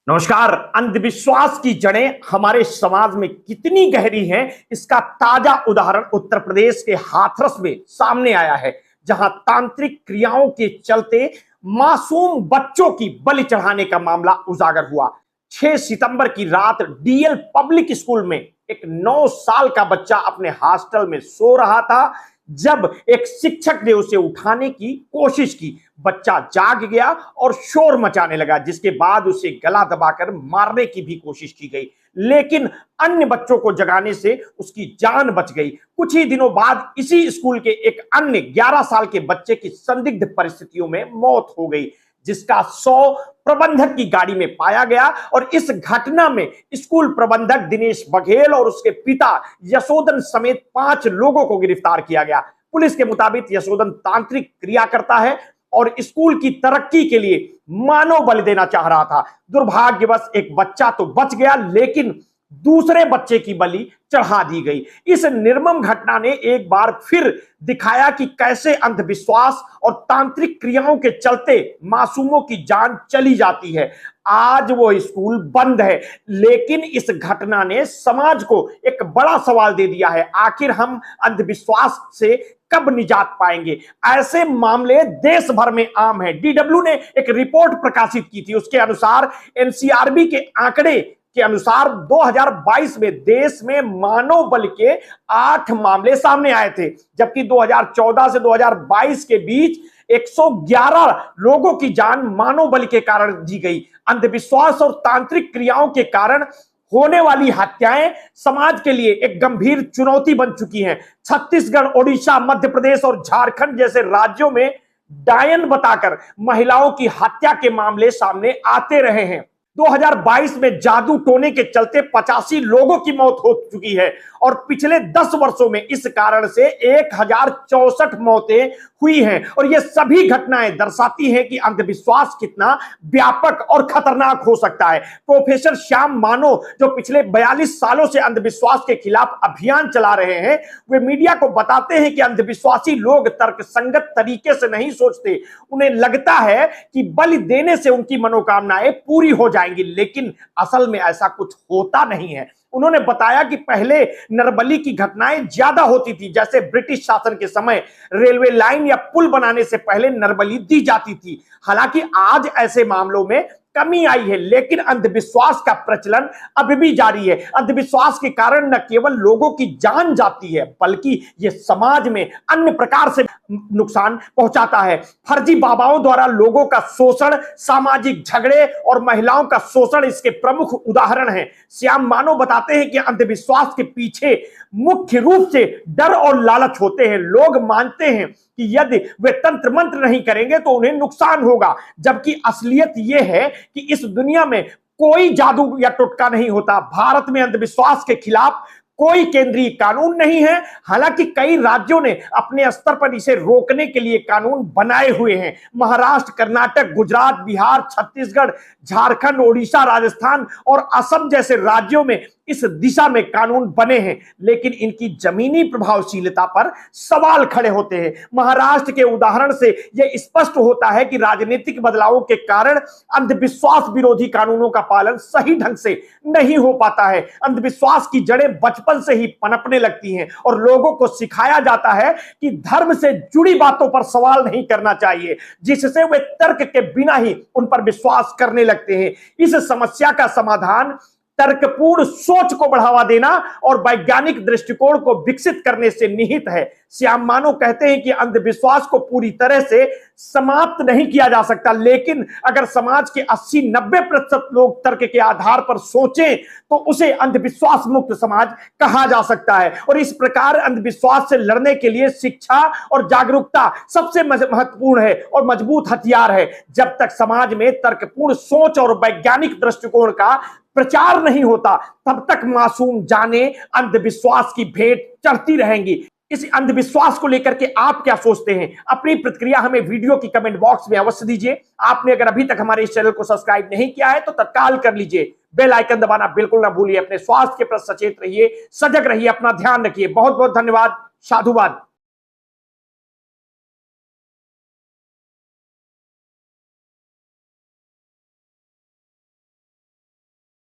नमस्कार। अंधविश्वास की जड़ें हमारे समाज में कितनी गहरी हैं, इसका ताजा उदाहरण उत्तर प्रदेश के हाथरस में सामने आया है, जहां तांत्रिक क्रियाओं के चलते मासूम बच्चों की बलि चढ़ाने का मामला उजागर हुआ। 6 सितंबर की रात डीएल पब्लिक स्कूल में एक 9 साल का बच्चा अपने हॉस्टल में सो रहा था जब एक शिक्षक ने उसे उठाने की कोशिश की। बच्चा जाग गया और शोर मचाने लगा, जिसके बाद उसे गला दबाकर मारने की भी कोशिश की गई, लेकिन अन्य बच्चों को जगाने से उसकी जान बच गई। कुछ ही दिनों बाद इसी स्कूल के एक अन्य 11 साल के बच्चे की संदिग्ध परिस्थितियों में मौत हो गई, जिसका 100 प्रबंधक की गाड़ी में पाया गया। और इस घटना में स्कूल प्रबंधक दिनेश बघेल और उसके पिता यशोदन समेत 5 लोगों को गिरफ्तार किया गया। पुलिस के मुताबिक यशोदन तांत्रिक क्रिया करता है और स्कूल की तरक्की के लिए मानव बलि देना चाह रहा था। दुर्भाग्यवश एक बच्चा तो बच गया, लेकिन दूसरे बच्चे की बलि चढ़ा दी गई। इस निर्मम घटना ने एक बार फिर दिखाया कि कैसे अंधविश्वास और तांत्रिक क्रियाओं के चलते मासूमों की जान चली जाती है। आज वो स्कूल बंद है, लेकिन इस घटना ने समाज को एक बड़ा सवाल दे दिया है। आखिर हम अंधविश्वास से कब निजात पाएंगे? ऐसे मामले देश भर में आम है। डीडब्ल्यू ने एक रिपोर्ट प्रकाशित की थी। उसके अनुसार एनसीआरबी के आंकड़े के अनुसार 2022 में देश में मानव बलि के 8 मामले सामने आए थे, जबकि 2014 से 2022 के बीच 111 लोगों की जान मानव बलि के कारण दी गई। अंधविश्वास और तांत्रिक क्रियाओं के कारण होने वाली हत्याएं समाज के लिए एक गंभीर चुनौती बन चुकी हैं। छत्तीसगढ़, ओडिशा, मध्य प्रदेश और झारखंड जैसे राज्यों में डायन बताकर महिलाओं की हत्या के मामले सामने आते रहे हैं। 2022 में जादू टोने के चलते 85 लोगों की मौत हो चुकी है और पिछले 10 वर्षों में इस कारण से 1064 मौतें हुई हैं। और ये सभी घटनाएं दर्शाती हैं कि अंधविश्वास कितना व्यापक और खतरनाक हो सकता है। प्रोफेसर श्याम मानो, जो पिछले 42 सालों से अंधविश्वास के खिलाफ अभियान चला रहे हैं, वे मीडिया को बताते हैं कि अंधविश्वासी लोग तर्कसंगत तरीके से नहीं सोचते। उन्हें लगता है कि बलि देने से उनकी मनोकामनाएं पूरी हो जाएंगी, लेकिन असल में ऐसा कुछ होता नहीं है। उन्होंने बताया कि पहले नरबली की घटनाएं ज्यादा होती थी, जैसे ब्रिटिश शासन के समय रेलवे लाइन या पुल बनाने से पहले नरबली दी जाती थी। हालांकि आज ऐसे मामलों में कमी आई है, लेकिन अंधविश्वास का प्रचलन अभी भी जारी है। अंधविश्वास के कारण न केवल लोगों की जान जाती है, बल्कि यह समाज में अन्य प्रकार से नुकसान पहुंचाता है। फर्जी बाबाओं द्वारा लोगों का शोषण, सामाजिक झगड़े और महिलाओं का शोषण इसके प्रमुख उदाहरण हैं। श्याम मानो बताते हैं कि अंधविश्वास के पीछे मुख्य रूप से डर और लालच होते हैं। लोग मानते हैं कि यदि वे तंत्र मंत्र नहीं करेंगे तो उन्हें नुकसान होगा, जबकि असलियत यह है कि इस दुनिया में कोई जादू या टोटका नहीं होता। भारत में अंधविश्वास के खिलाफ कोई केंद्रीय कानून नहीं है। हालांकि कई राज्यों ने अपने स्तर पर इसे रोकने के लिए कानून बनाए हुए हैं। महाराष्ट्र, कर्नाटक, गुजरात, बिहार, छत्तीसगढ़, झारखंड, ओडिशा, राजस्थान और असम जैसे राज्यों में इस दिशा में कानून बने हैं, लेकिन इनकी जमीनी प्रभावशीलता पर सवाल खड़े होते हैं। महाराष्ट्र के उदाहरण से यह स्पष्ट होता है कि राजनीतिक बदलावों के कारण अंधविश्वास विरोधी कानूनों का पालन सही ढंग से नहीं हो पाता है। अंधविश्वास की जड़ें बचपन से ही पनपने लगती हैं और लोगों को सिखाया जाता है कि धर्म से जुड़ी बातों पर सवाल नहीं करना चाहिए, जिससे वे तर्क के बिना ही उन पर विश्वास करने लगते हैं। इस समस्या का समाधान तर्कपूर्ण सोच को बढ़ावा देना और वैज्ञानिक दृष्टिकोण को विकसित करने से निहित है। श्याम मानो कहते हैं कि अंधविश्वास को पूरी तरह से समाप्त नहीं किया जा सकता, लेकिन अगर समाज के 80-90% लोग तर्क के आधार पर सोचें तो उसे अंधविश्वास मुक्त समाज कहा जा सकता है। और इस प्रकार अंधविश्वास से लड़ने के लिए शिक्षा और जागरूकता सबसे महत्वपूर्ण है और मजबूत हथियार है। जब तक समाज में तर्कपूर्ण सोच और वैज्ञानिक दृष्टिकोण का प्रचार नहीं होता, तब तक मासूम जाने अंधविश्वास की भेंट चढ़ती रहेंगी। इस अंधविश्वास को लेकर के आप क्या सोचते हैं? अपनी प्रतिक्रिया हमें वीडियो की कमेंट बॉक्स में अवश्य दीजिए। आपने अगर अभी तक हमारे इस चैनल को सब्सक्राइब नहीं किया है तो तत्काल कर लीजिए। बेल आइकन दबाना बिल्कुल ना भूलिए। अपने स्वास्थ्य के प्रति सचेत रहिए, सजग रहिए, अपना ध्यान रखिए। बहुत बहुत धन्यवाद। साधुवाद।